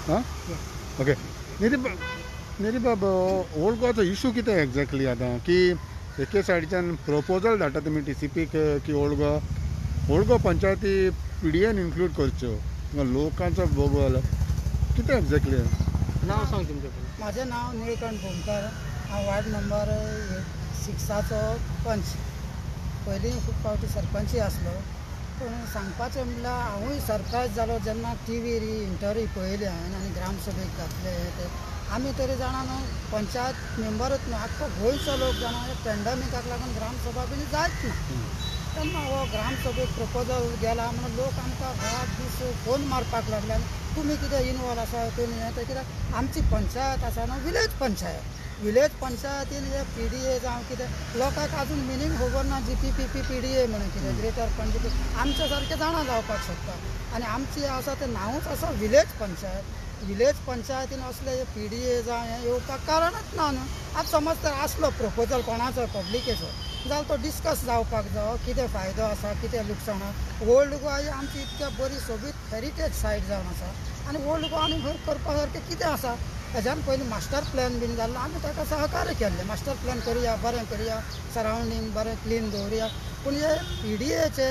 हां ओके न्ही बाब ओल्ड गोवाचो इशू कितें एक्झॅक्टली आतां की एके सायडीच्यान प्रपोजल धाडटा तुमी TCPक की ओल्ड गोवा पंचायती PDAन इन्क्लूड करच्यो लोकांचो भोगोल कितें एक्झॅक्टली नाव सांग तुमचें. माझे नाव निळकंठ भोमकार. हांव वार्ड नंबर 6चो पंच. पयलीं खूब फावटी सरपंचूय आसलो, पूण सांगपाचें म्हणल्यार हांवूय सरप्रायज जालो जेन्ना टीव्हीर ही इंटरव्यू पळयली हांवें आनी ग्रामसभेक घातले. ते आमी तरी जाणा न्हू पंचायत मेंबरूच न्हू आख्खो गोंयचो लोक जाणा पॅन्डेमिकाक लागून ग्रामसभा बी जायत ना. तेन्ना हो ग्रामसभेक प्रपोजल गेला म्हणून लोक आमकां रात दीस फोन मारपाक लागले. तुमी कितें इनवॉल्व आसा तुमी हें तें कित्याक आमची पंचायत आसा न्हू विलेज पंचायतीन हे PDA जावं कितें लोकांक आजून मिनींग खबर ना. GPPP PDA म्हणून कितें ग्रेटर पंचायत आमच्या सारके जाणा जावपाक शकता. आनी आमची आसा तें नांवूच आसा विलेज पंचायतीन असले PDA जावं हें येवपाक कारणच ना न्हू. आतां समज तर आसलो प्रपोजल कोणाचो पब्लिकेचो जाल्यार तो डिस्कस जावपाक जायो कितें फायदो आसा कितें लुकसाण आसा. ओल्ड गोवा ही आमची इतक्या बरी सोबीत हेरिटेज सायट जावन आसा आनी ओल्ड गोवा आनी खंय करपा सारकें कितें आसा. हेज्यान पयलीं मास्टर प्लॅन बीन जाल्लो आमी ताका सहकार्य केल्लें. मास्टर प्लॅन करुया, बरें करुया, सरावंडींग बरें क्लीन दवरुया. पूण हे PDAचे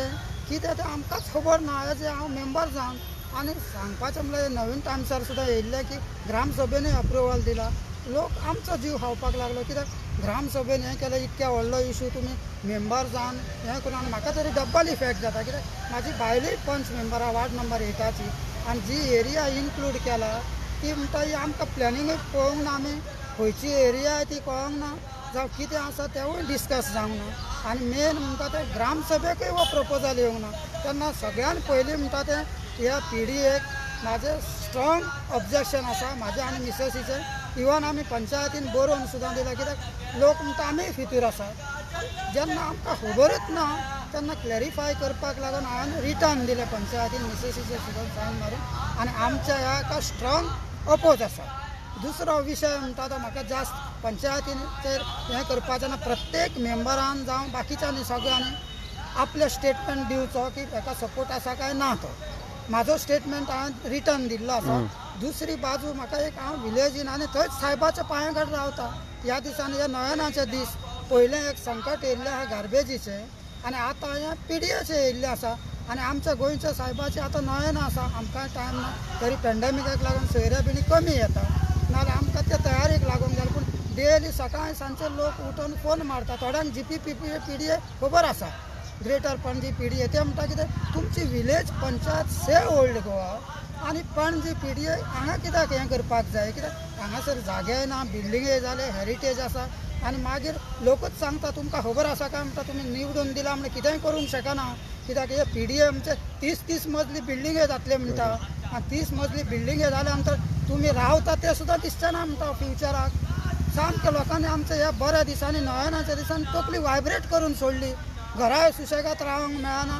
कितें तें आमकांच खबर ना. एज हांव मेंबर जावन आनी सांगपाचें म्हणल्यार नवीन टायम्सार सुद्दां येयल्लें की ग्रामसभेनूय अप्रुवल दिला. लोक आमचो जीव खावपाक लागलो कित्याक ग्रामसभेन हें केलें इतक्या व्हडलो इशू तुमी मेंबर जावन हें करून आनी म्हाका तरी डब्बल इफेक्ट जाता कित्याक म्हाजी बायलूय पंच मेंबर आहा वार्ड नंबर 8ची आनी जी एरिया इन्क्लूड केला ती म्हणटा ही आमकां प्लॅनिंगूय पळोवंक ना. आमी खंयची एरिया ती कळोंक ना जावं कितें आसा तेवूय डिस्कस जावंक ना. आनी मेन म्हणटा तें ग्रामसभेकूय हो प्रपोजल येवंक ना. तेन्ना सगळ्यान पयलीं म्हणटा तें ह्या PDAक म्हाजें स्ट्रॉंग ऑब्जेक्शन आसा म्हाजें आनी मिसेसीचें. इवन आमी पंचायतीन बरोवन सुद्दां दिला कित्याक लोक म्हणटा आमी फितूर आसा. जेन्ना आमकां खबरूच ना तेन्ना क्लॅरिफाय करपाक लागून हांवें रिटर्न दिलें पंचायतीन मिसेसीचें सुद्दां सायन मारून आनी आमच्या ह्या हाका स्ट्रॉंग अपोज आसा. दुसरो विशय म्हणटा तो म्हाका जास्त पंचायतीचेर हें करपाचें ना. प्रत्येक मेंबरान जावं बाकीच्यांनी सगळ्यांनी आपलें स्टेटमेंट दिवचो की हेका सपोर्ट आसा काय ना. तो म्हाजो स्टेटमेंट हांवें रिटर्न दिल्लो आसा. दुसरी बाजू म्हाका एक हांव विलेजीन आनी थंयच सायबाच्या पांयाकडेन रावता. ह्या दिसांनी हे नयनाचे दीस पयलें एक संकट येयल्लें आहा गार्बेजीचें आनी आतां हें PDAचें येयल्लें आसा. आनी आमच्या गोंयच्या सायबाची आतां नयना आसा. आमकां टायम ना तरी पॅन्डेमिकाक लागून सोयऱ्या बिणी कमी येता नाल्यार आमकां त्या तयारेक लागूंक जाय. पूण डेली सकाळीं सांजचे लोक उठून फोन मारता. थोड्यांक GPPP PDA खबर आसा ग्रेटर पणजी PDA ते म्हणटा कितें तुमची विलेज पंचायत से ओल्ड गोवा आनी पणजी PDA हांगा कित्याक हें करपाक जाय कित्याक हांगासर जागे ना बिल्डिंगे जाले हेरिटेज आसा. आनी मागीर लोकूच सांगता तुमकां खबर आसा काय म्हणटा तुमी निवडून दिला म्हणून कितेंय करूंक शकना कित्याक हे PDA आमचे 30 मजली बिल्डिंगे जातले म्हणटा. आनी 30 मजली बिल्डिंगे जाल्या नंतर तुमी रावता ते सुद्दां दिसचें ना म्हणटा फ्युचराक. सामके लोकांनी आमच्या ह्या बऱ्या दिसांनी नयनाच्या दिसांनी तकली वायब्रेट करून सोडली. घराय सुशेगाद रावंक मेळना.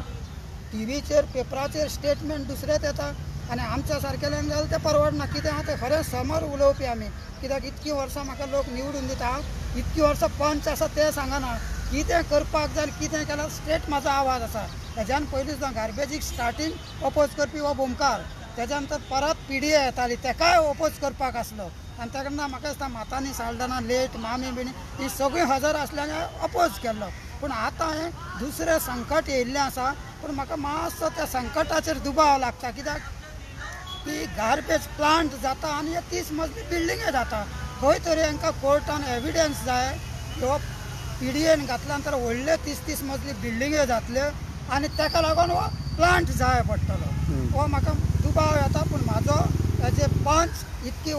टीव्हीचेर पेपराचेर स्टेटमेंट दुसरेच येता आनी आमच्या सारकेल्यांक जाल्यार तें परवडना. कितें आहा तें खरें समोर उलोवपी आमी कित्याक इतकीं वर्सां म्हाका लोक निवडून दिता. हांव इतकीं वर्सां पंच आसा तें सांगना. कितें करपाक जाय कितें केल्यार स्ट्रेट म्हाजो आवाज आसा. हेज्यान पयलीं सुद्दां गार्बेजीक स्टार्टींग अपोज करपी हो भोमकार. तेज्या नंतर परत PDA येताली तेकाय अपोज करपाक आसलो आनी तेन्ना म्हाका दिसता मातांनी साल्डना लेट मामी बिणी ही सगळीं हजर आसल्यान अपोज केल्लो. पूण आतां हें दुसरें संकट येयल्लें आसा. पूण म्हाका मातसो त्या संकटाचेर दुबाव लागता कित्याक की गार्बेज प्लांट जाता आनी हे 30 मजली बिल्डिंगे जाता. खंय तरी हांकां कोर्टान एविडन्स जाय ह्यो PDAन घातल्या नंतर व्हडले 30 मजली बिल्डिंगे जातल्यो आनी ताका लागून हो प्लांट जाय पडटलो. हो म्हाका दुबाव येता. पूण म्हाजो हेजे पंच इतकीं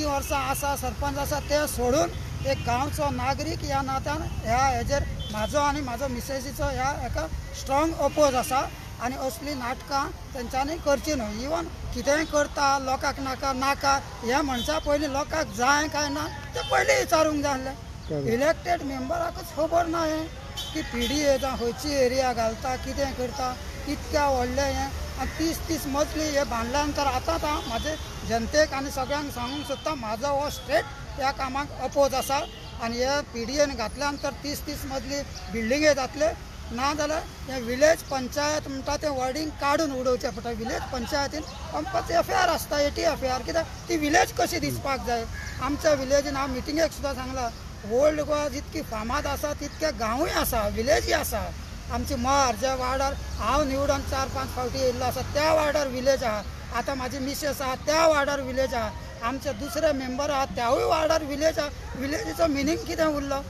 वर्सां आसा सरपंच आसा ते सोडून एक गांवचो नागरीक ह्या नात्यान ह्या हेजेर म्हाजो आनी म्हाजो मिसेसीचो ह्या हेका स्ट्रॉंग अपोज आसा. आनी असलीं नाटकां तेंच्यांनी करची न्हू. इवन कितेंय करता लोकांक नाका ह्या म्हणच्या पयलीं लोकांक जाय काय ना तें पयलीं विचारूंक जाय आसलें. इलेक्टेड मेंबराकूच खबर ना हें की PDA जावं खंयची एरिया घालता कितें करता इतक्या व्हडलें हें आनी 30 मजली हे बांदल्या नंतर आतां म्हाजे जनतेक आनी सगळ्यांक सांगूंक सोदता म्हाजो हो स्ट्रेट ह्या कामाक अपोज आसा. आनी हे PDAन घातल्या नंतर 30 मजली बिल्डिंगे जातले ना जाल्यार हे विलेज पंचायत म्हणटा ते वर्डींग काडून उडोवचें पडटा. विलेज पंचायतीन पंपाची एफआयआर आसता, एफआयआर, कित्याक ती विलेज कशी दिसपाक जाय. आमच्या विलेजीन हांव मिटिंगेक सुद्दां सांगलां, ओल्ड गोवा जितकी फामाद आसा तितके गांवूय आसा, विलेजूय आसा. आमची मार ज्या वार्डार हांव निवडून 4-5 फावटी येयल्लो आसा त्या वार्डार विलेज आहा. आतां म्हाजी मिसेस आहा त्या वार्डार विलेज आहा. आमचे दुसरे मेंबर आहात त्यावूय वार्डार विलेज आहा. विलेजीचो मिनींग कितें उरलो.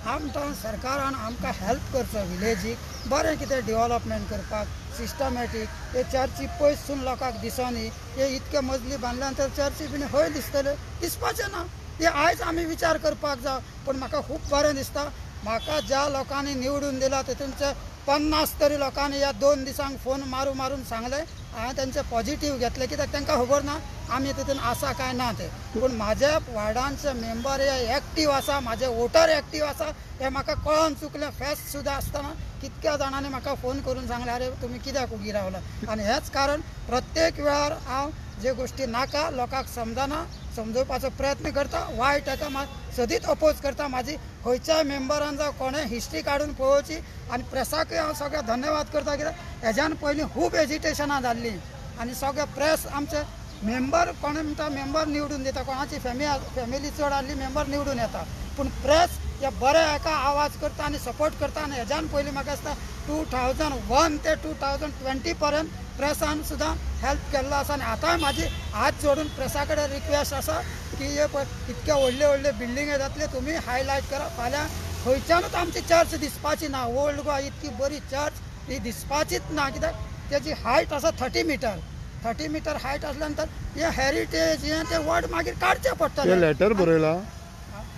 आमकां सरकारान आमकां हेल्प करचो विलेजीक बरें कितें डेव्हलपमेंट करपाक, सिस्टमॅटीक. हे चर्ची पयसून लोकांक दिसोनी, हे इतके मजली बांदल्यानंतर चर्ची बीन खंय दिसतले, दिसपाचें ना. हे आयज आमी विचार करपाक जाय. पूण म्हाका खूब बरें दिसता, म्हाका ज्या लोकांनी निवडून दिला तितूनचे 50 तरी लोकांनी ह्या 2 दिसांक फोन मारून सांगले. हांवें तेंचे पॉझिटिव्ह घेतले, कित्याक तांकां खबर ना आमी तितून आसा काय ना ते. पूण म्हाज्या वार्डांचे मेंबर हे एक्टीव आसा, म्हाजे वोटर एक्टीव आसा, हे म्हाका कळोन चुकलें. फेस्त सुद्दां आसतना कितक्या जाणांनी म्हाका फोन करून सांगले, अरे तुमी कित्याक उगी रावला. आनी हेच कारण प्रत्येक वेळार हांव जे गोश्टी नाका लोकांक समजना समजोवपाचो प्रयत्न करता. वायट हाका सदीत अपोज करता. म्हाजी खंयच्याय मेंबरान जावं कोणें हिस्ट्री काडून पळोवची. आनी प्रेसाकूय हांव सगळ्या धन्यवाद करता, कित्याक हेज्यान पयलीं खूब एजिटेशनां जाल्लीं. आनी सगळे प्रेस आमचे मेंबर कोणें म्हणटा मेंबर निवडून दिता, कोणाची फॅमिली चड आसली मेंबर निवडून येता. पूण प्रेस हे बरे हाका आवाज करता आनी सपोर्ट करता. आनी हेज्यान पयलीं म्हाका दिसता 2001 ते 2020 पर्यंत प्रेसान सुद्दां हेल्प केल्लो आसा. आनी आतांय म्हाजी हात जोडून प्रेसा कडेन रिक्वेस्ट आसा की हे इतके व्हडले बिल्डिंगे जातले तुमी हायलायट करा. फाल्यां खंयच्यानूच आमची चर्च दिसपाची ना. ओल्ड गोवा इतकी बरी चर्च ही दिसपाचीच ना, कित्याक तेजी हायट आसा 30 मीटर. 30 मीटर हायट आसल्या नंतर हे हेरिटेज हे ते वर्ड मागीर काडचे पडटले. लेटर बरयला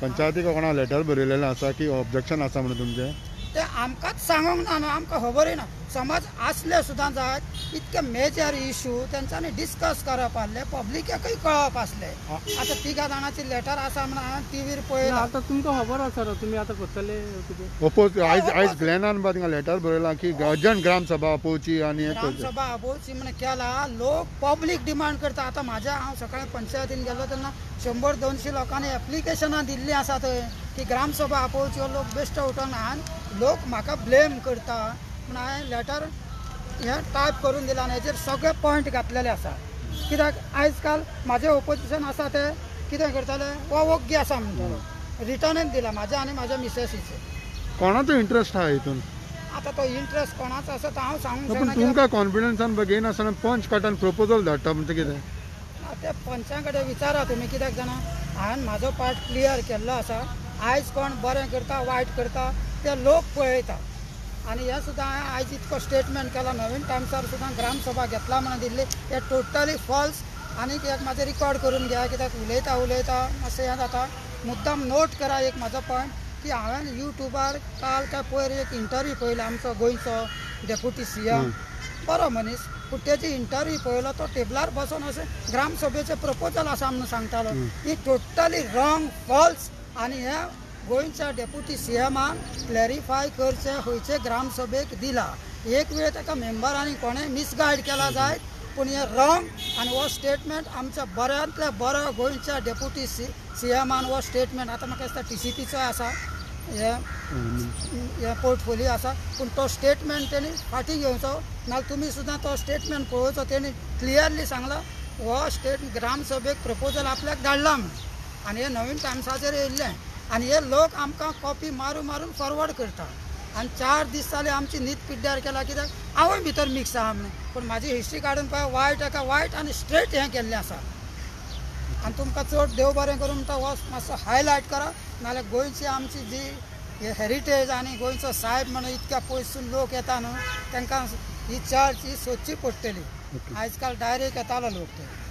पंचायतीक कोणा लेटर बरयलेलें आसा की ऑब्जेक्शन आसा म्हणून तुमचें ते आमकांच सांगूंक ना न्हू, आमकां खबरूय ना. समज आसले सुद्दां जायत इतके मेजर इशू तेंच्यांनी डिस्कस करप आसले, पब्लिकेकूय कळप आसले. आतां 3 जाणांची लेटर आसा म्हणून हांवें टीव्हीर पळयलां. आतां तुमकां खबर आसा न्हू, तुमी आतां करतले कितें. ओपोज आयज ग्लेनान बा थिंगा लेटर बरयलां की अर्जंट ग्रामसभा आपोवची आनी हें करचें. ग्रामसभा आपोवची म्हणून केला. लोक पब्लीक डिमांड करता. आतां म्हाज्या हांव सकाळीं पंचायतीन गेलो तेन्ना 100-200 लोकांनी एप्लिकेशनां दिल्लीं आसा थंय की ग्रामसभा आपोवच्यो. लोक बेश्टे उठोन आनी लोक म्हाका ब्लेम करता म्हूण हांवें लेटर हें टायप करून दिलां आनी हेजेर सगळे पॉयंट घातलेले आसा. कित्याक आयज काल म्हाजें ओपोजिशन आसा ते कितें करताले, वो वोग्गी आसा म्हणटालो. रिटर्नूच दिला म्हाज्या आनी म्हाज्या मिसेसीचे. कोणाचो इंट्रस्ट आहा हितून. आतां तो इंट्रस्ट कोणाचो आसा तो हांव सांगूंक पूण शकना. तुमकां कॉन्फिडन्सान बेगीन आसतना पंच काडटान प्रपोजल धाडटा म्हणजे कितें. त्या पंचां कडेन विचारा तुमी, कित्याक जाणा हांवें म्हाजो पार्ट क्लियर केल्लो आसा. आयज कोण बरें करता वायट करता ते लोक पळयता. आनी हें सुद्दां हांवें आयज इतको स्टेटमेंट केला. नवीन टायम्सार सुद्दां ग्रामसभा घेतला म्हणून दिल्ली, हे टोटली फॉल्स. आनीक एक म्हाजें रिकॉर्ड करून घ्या, कित्याक उलयता मातशें हें जाता. मुद्दाम नोट करा एक म्हाजो पॉयंट की हांवें युट्यूबार काल काय पयर एक इंटरव्यू पळयलो आमचो गोंयचो डेप्युटी सीएम, बरो मनीस. पूण तेजी इंटरव्यू पळयलो तो टेबलार बसून अशें ग्रामसभेचें प्रपोजल आसा म्हणून सांगतालो. ही टोटली रॉंग फॉल्स. आनी हे गोंयच्या डेप्युटी सीएमान क्लॅरिफाय करचे खंयचे ग्रामसभेक दिला. एक वेळ ताका मेंबरांनी कोणें मिसगायड केला जाय, पूण हे रॉंग. आनी हो स्टेटमेंट आमच्या बऱ्यांतल्या बरो गोंयच्या डेप्युटी सीएमान हो स्टेटमेंट आतां म्हाका दिसता TCPचोय आसा, हे पोर्टफोलियो आसा. पूण तो स्टेटमेंट तेणी फाटीं घेवचो, नाल्यार तुमी सुद्दां तो स्टेटमेंट पळोवचो. तेणी क्लियरली सांगला हो ग्रामसभेक प्रपोजल आपल्याक धाडला म्हणून. आनी हे नवीन टायम्साचेर येयल्लें. आनी हे लोक आमकां कॉपी मारून फॉरवर्ड करता. आनी 4 दीस जाले आमची न्हीद पिड्ड्यार केला, कित्याक हांवूय भितर मिक्स आहा म्हणून. पूण म्हाजी हिस्ट्री काडून पळय वायट हाका वायट आनी स्ट्रेट हें केल्लें आसा. आनी तुमकां चड देव बरें करून म्हणटा हो मातसो हायलायट करा, नाल्यार गोंयची आमची जी हेरिटेज आनी गोंयचो सायब म्हणून इतक्या पयसून लोक येता न्हू, तांकां ही चर्च ही सोदची पडटली. आयज काल डायरेक्ट येतालो लोक ते.